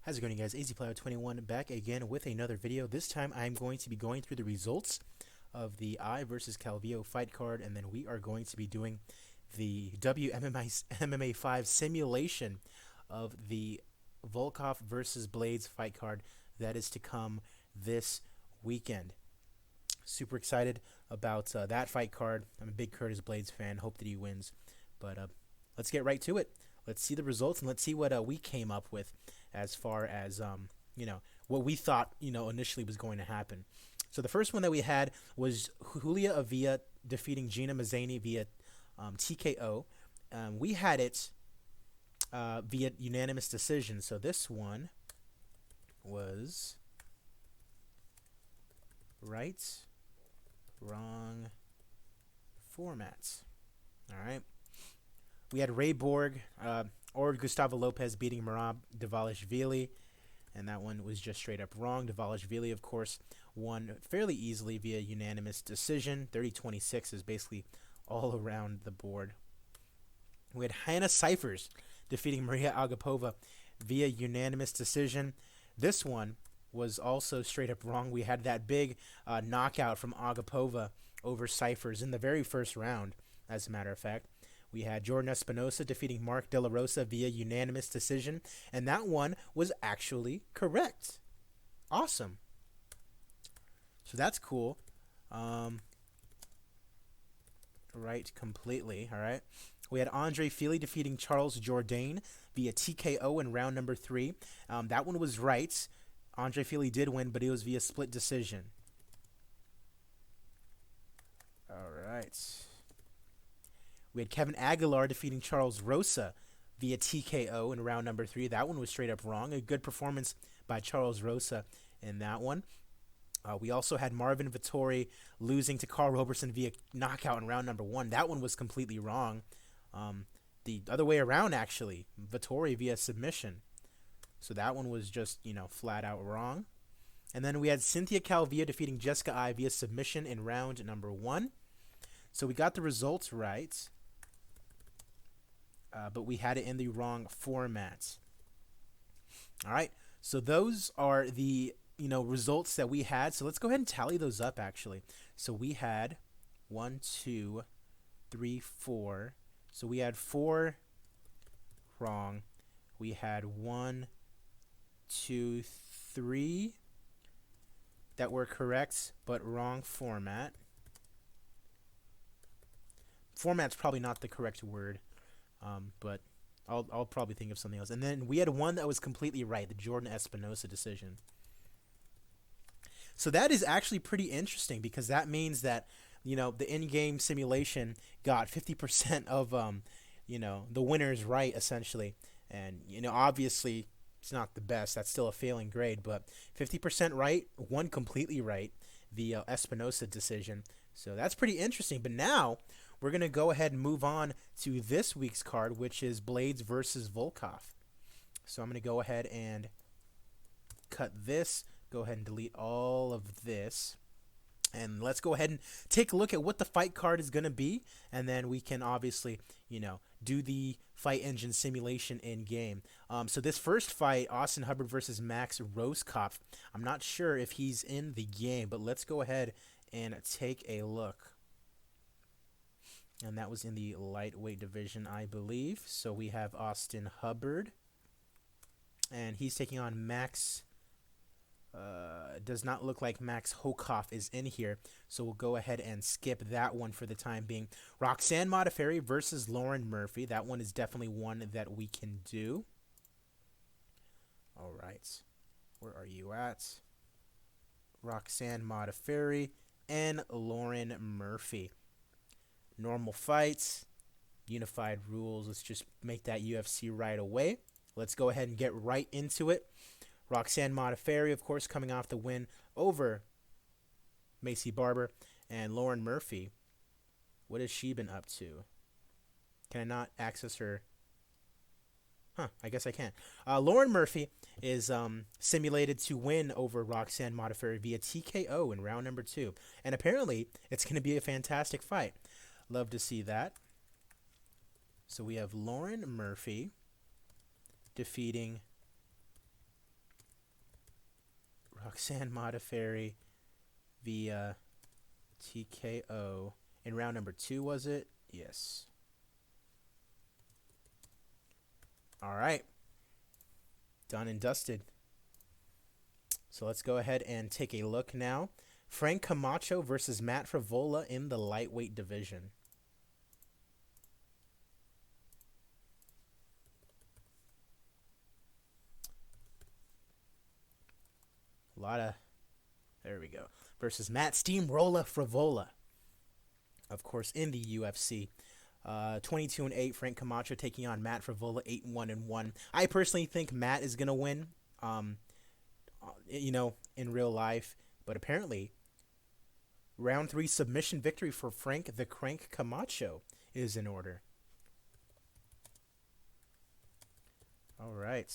How's it going, guys? AZPlayer21 back again with another video. This time I'm going to be going through the results of the I versus Calvillo fight card, and then we are going to be doing the WMMA 5 simulation of the Volkov versus Blaydes fight card that is to come this weekend. Super excited about that fight card. I'm a big Curtis Blaydes fan. Hope that he wins. But let's get right to it. Let's see the results and let's see what we came up with as far as what we thought initially was going to happen. So the first one that we had was Julia Avila defeating Gina Mazzani via TKO. We had it via unanimous decision. So this one was right, wrong formats. All right. We had Ray Borg or Gustavo Lopez beating Merab Dvalishvili, and that one was just straight up wrong. Dvalishvili, of course, won fairly easily via unanimous decision. 30-26 is basically all around the board. We had Hannah Cyphers defeating Maria Agapova via unanimous decision. This one was also straight up wrong. We had that big knockout from Agapova over Cyphers in the very first round, as a matter of fact. We had Jordan Espinosa defeating Mark De La Rosa via unanimous decision, and that one was actually correct. Awesome. So that's cool. Right, completely. All right. We had Andre Fili defeating Charles Jourdain via TKO in round number 3. That one was right. Andre Fili did win, but it was via split decision. All right. We had Kevin Aguilar defeating Charles Rosa via TKO in round number 3. That one was straight up wrong. A good performance by Charles Rosa in that one. We also had Marvin Vettori losing to Carl Roberson via knockout in round number 1. That one was completely wrong. The other way around, actually. Vettori via submission. So that one was just, flat out wrong. And then we had Cynthia Calvillo defeating Jessica I via submission in round number 1. So we got the results right. But we had it in the wrong format. All right, so those are the results that we had. So let's go ahead and tally those up, actually. So we had 1, 2, 3, 4. So we had 4 wrong. We had 1, 2, 3 that were correct, but wrong format. Format's probably not the correct word. But I'll probably think of something else. And then we had one that was completely right, the Jordan Espinosa decision. So that is actually pretty interesting because that means that, the in-game simulation got 50% of, the winners right, essentially. And, obviously it's not the best. That's still a failing grade, but 50% right, one completely right, the Espinosa decision. So that's pretty interesting. But now we're going to go ahead and move on to this week's card, which is Blaydes versus Volkov. So I'm going to go ahead and cut this, go ahead and delete all of this. And let's go ahead and take a look at what the fight card is going to be. And then we can obviously, do the fight engine simulation in game. So this first fight, Austin Hubbard versus Max Roskopf. I'm not sure if he's in the game, but let's go ahead and take a look. And that was in the lightweight division, I believe. So we have Austin Hubbard. And he's taking on Max. Does not look like Max Hokoff is in here. So we'll go ahead and skip that one for the time being. Roxanne Modafferi versus Lauren Murphy. That one is definitely one that we can do. All right. Where are you at? Roxanne Modafferi and Lauren Murphy. Normal fights, unified rules. Let's just make that UFC right away. Let's go ahead and get right into it. Roxanne Modafferi, of course, coming off the win over Macy Barber. And Lauren Murphy, what has she been up to? Can I not access her? I guess I can. Lauren Murphy is simulated to win over Roxanne Modafferi via TKO in round number 2. And apparently, it's going to be a fantastic fight. Love to see that. So we have Lauren Murphy defeating Roxanne Modafferi via TKO in round number 2, was it? Yes. All right. Done and dusted. So let's go ahead and take a look now. Frank Camacho versus Matt Frevola in the lightweight division. There we go. Versus Matt Steamroller Frevola, of course, in the UFC. 22-8, Frank Camacho taking on Matt Frevola, 8-1-1. I personally think Matt is going to win, in real life. But apparently, round 3 submission victory for Frank the Crank Camacho is in order. All right.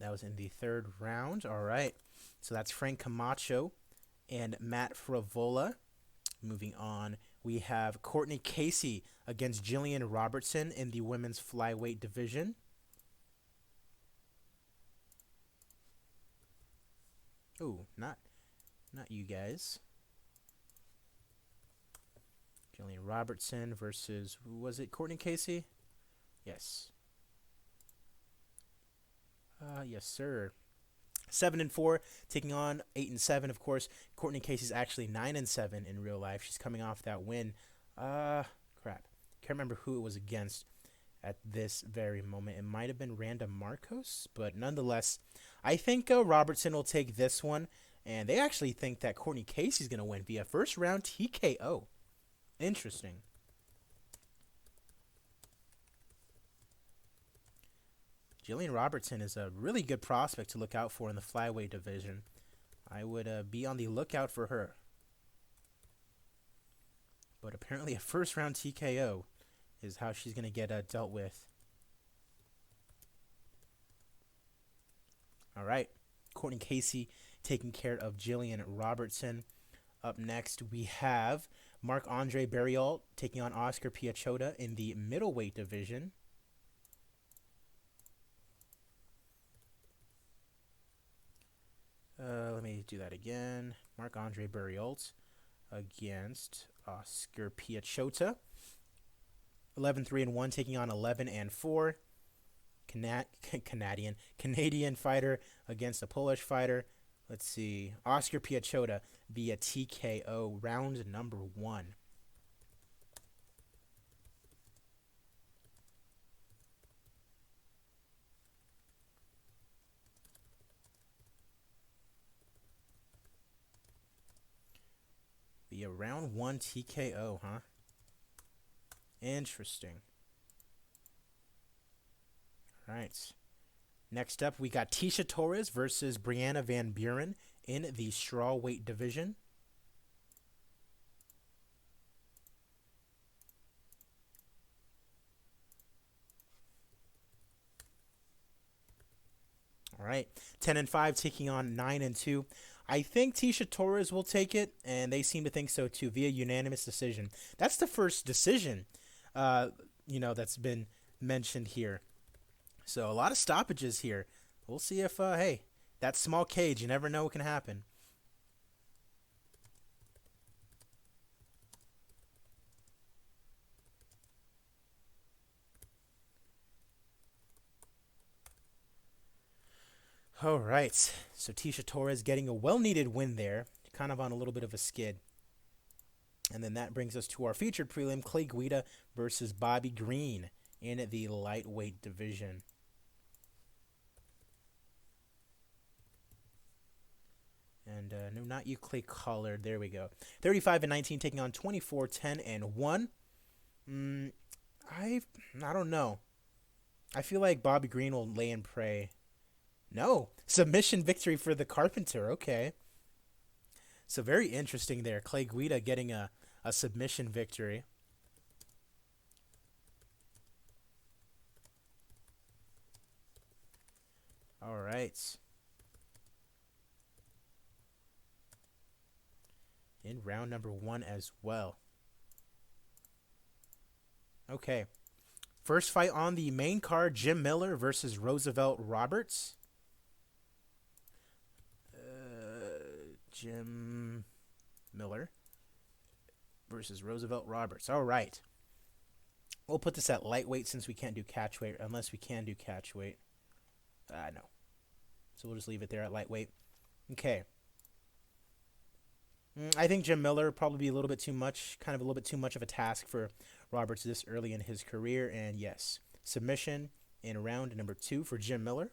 That was in the 3rd round. All right. So that's Frank Camacho and Matt Frevola. Moving on, we have Courtney Casey against Jillian Robertson in the women's flyweight division. Ooh, not you guys. Jillian Robertson versus, was it Courtney Casey? Yes. Yes, sir. 7-4, taking on 8-7. Of course, Courtney Casey's actually 9-7 in real life. She's coming off that win. Crap. Can't remember who it was against at this very moment. It might have been Randa Marcos, but nonetheless, I think Robertson will take this one, and they actually think that Courtney Casey's going to win via first round TKO. Interesting. Jillian Robertson is a really good prospect to look out for in the flyweight division. I would be on the lookout for her. But apparently a first-round TKO is how she's going to get dealt with. All right. Courtney Casey taking care of Jillian Robertson. Up next, we have Marc-Andre Barriault taking on Oscar Piechota in the middleweight division. Let me do that again. Marc-Andre Barriault against Oscar Piechota. 11-3-1, taking on 11-4. Canadian fighter against a Polish fighter. Let's see. Oscar Piechota via TKO, round number 1. Via round 1 TKO, huh? Interesting. All right. Next up, we got Tecia Torres versus Brianna Van Buren in the strawweight division. All right. 10-5 taking on 9-2. I think Tecia Torres will take it, and they seem to think so too, via unanimous decision. That's the first decision, that's been mentioned here. So a lot of stoppages here. We'll see if, hey, that small cage, you never know what can happen. All right. So Tecia Torres getting a well-needed win there, kind of on a little bit of a skid. And then that brings us to our featured prelim, Clay Guida versus Bobby Green in the lightweight division. And no, not you, Clay Collard. There we go. 35-19, taking on 24-10-1. I don't know. I feel like Bobby Green will lay and pray. No, submission victory for the Carpenter. Okay. So very interesting there. Clay Guida getting a submission victory. All right. in round number 1 as well. Okay. First fight on the main card, Jim Miller versus Roosevelt Roberts. Jim Miller versus Roosevelt Roberts. All right. We'll put this at lightweight since we can't do catchweight, unless we can do catchweight. No. So we'll just leave it there at lightweight. Okay. I think Jim Miller probably be a little bit too much, kind of a little bit too much of a task for Roberts this early in his career. And yes, submission in round number 2 for Jim Miller.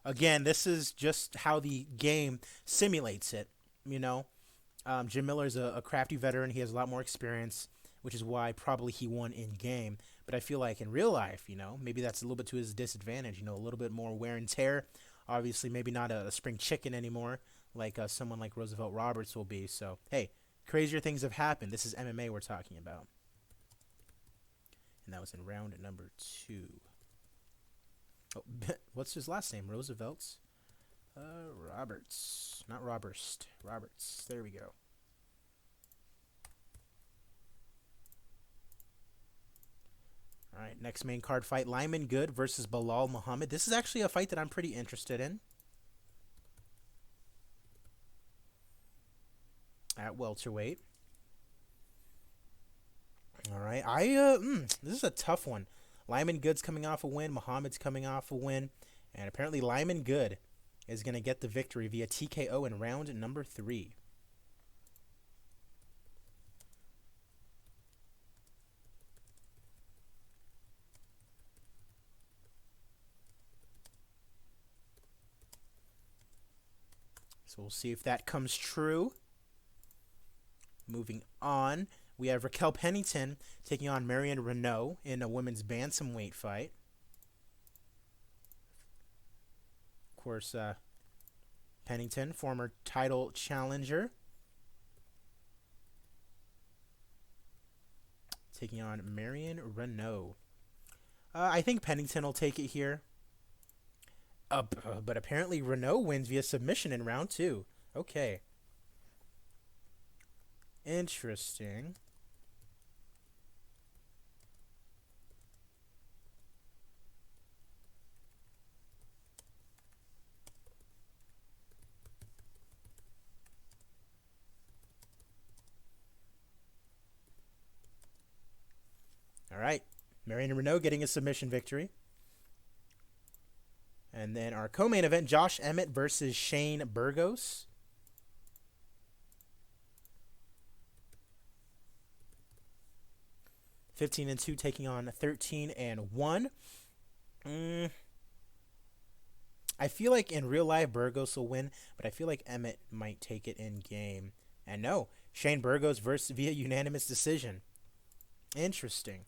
Again, this is just how the game simulates it, you know. Jim Miller is a crafty veteran. He has a lot more experience, which is why probably he won in game. But I feel like in real life, maybe that's a little bit to his disadvantage, a little bit more wear and tear. Obviously, maybe not a spring chicken anymore like someone like Roosevelt Roberts will be. So, hey, crazier things have happened. This is MMA we're talking about. And that was in round number 2. Oh, what's his last name? Roosevelt's? Roberts. Not Roberts. Roberts. There we go. All right, next main card fight, Lyman Good versus Bilal Muhammad. This is actually a fight that I'm pretty interested in. At welterweight. All right, this is a tough one. Lyman Good's coming off a win. Muhammad's coming off a win. And apparently Lyman Good is going to get the victory via TKO in round number 3. So we'll see if that comes true. Moving on, we have Raquel Pennington taking on Marion Renault in a women's bantamweight fight. Of course, Pennington, former title challenger, taking on Marion Renault. I think Pennington will take it here. But apparently Renault wins via submission in round 2. Okay. Interesting. All right. Marion Renault getting a submission victory. And then our co-main event, Josh Emmett versus Shane Burgos. (15-2) taking on 13-1. I feel like in real life Burgos will win, but I feel like Emmett might take it in game. And no, Shane Burgos versus via unanimous decision. Interesting.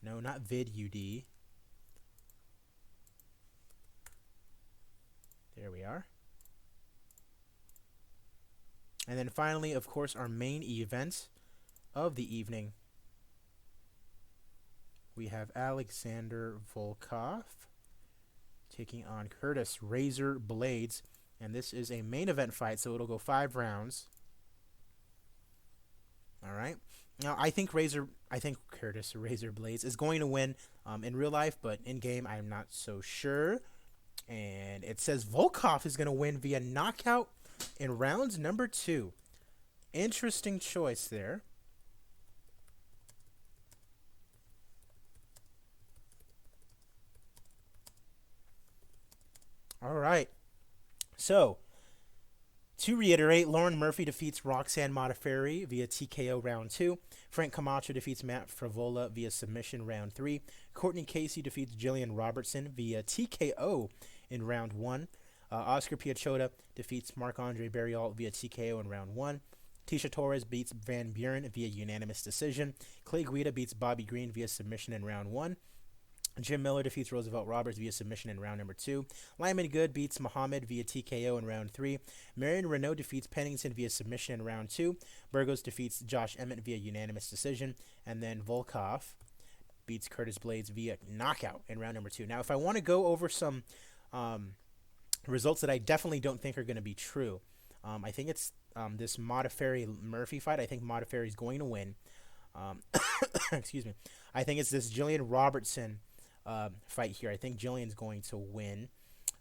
No, not VidUD. There we are. And then finally, of course, our main event of the evening. We have Alexander Volkov taking on Curtis Razor Blaydes. And this is a main event fight, so it'll go 5 rounds. All right. Now, I think Curtis Razor Blaydes is going to win in real life, but in game, I'm not so sure. And it says Volkov is going to win via knockout in round number 2. Interesting choice there. All right. So, to reiterate, Lauren Murphy defeats Roxanne Modafferi via TKO round 2. Frank Camacho defeats Matt Fravola via submission round 3. Courtney Casey defeats Jillian Robertson via TKO in round 1. Oscar Piachota defeats Marc-Andre Barrial via TKO in round 1. Tisha Torres beats Van Buren via unanimous decision. Clay Guida beats Bobby Green via submission in round 1. Jim Miller defeats Roosevelt Roberts via submission in round number 2. Lyman Good beats Muhammad via TKO in round 3. Marion Renault defeats Pennington via submission in round 2. Burgos defeats Josh Emmett via unanimous decision. And then Volkov beats Curtis Blaydes via knockout in round number 2. Now, if I want to go over some results that I definitely don't think are going to be true, I think it's this Modafferi-Murphy fight. I think Modafferi is going to win. Excuse me. I think it's this Jillian Robertson fight here. I think Jillian's going to win.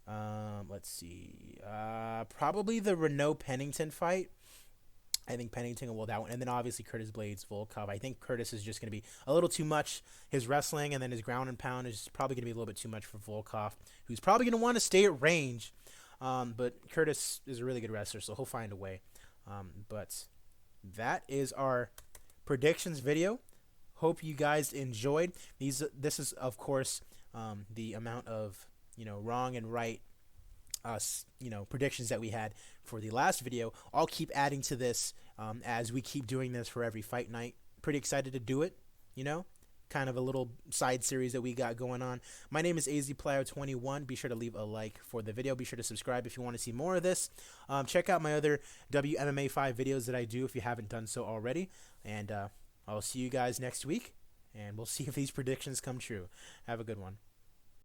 Let's see. Probably the Renault Pennington fight. I think Pennington will win that one. And then obviously Curtis Blaydes, Volkov. I think Curtis is just going to be a little too much. His wrestling and then his ground and pound is probably going to be a little bit too much for Volkov, who's probably going to want to stay at range. But Curtis is a really good wrestler, so he'll find a way. But that is our predictions video. Hope you guys enjoyed these. This is, of course, the amount of wrong and right predictions that we had for the last video. I'll keep adding to this as we keep doing this for every fight night. Pretty excited to do it. Kind of a little side series that we got going on. My name is AZPlayo21. Be sure to leave a like for the video. Be sure to subscribe if you want to see more of this. Check out my other WMMA 5 videos that I do if you haven't done so already. And I'll see you guys next week, and we'll see if these predictions come true. Have a good one.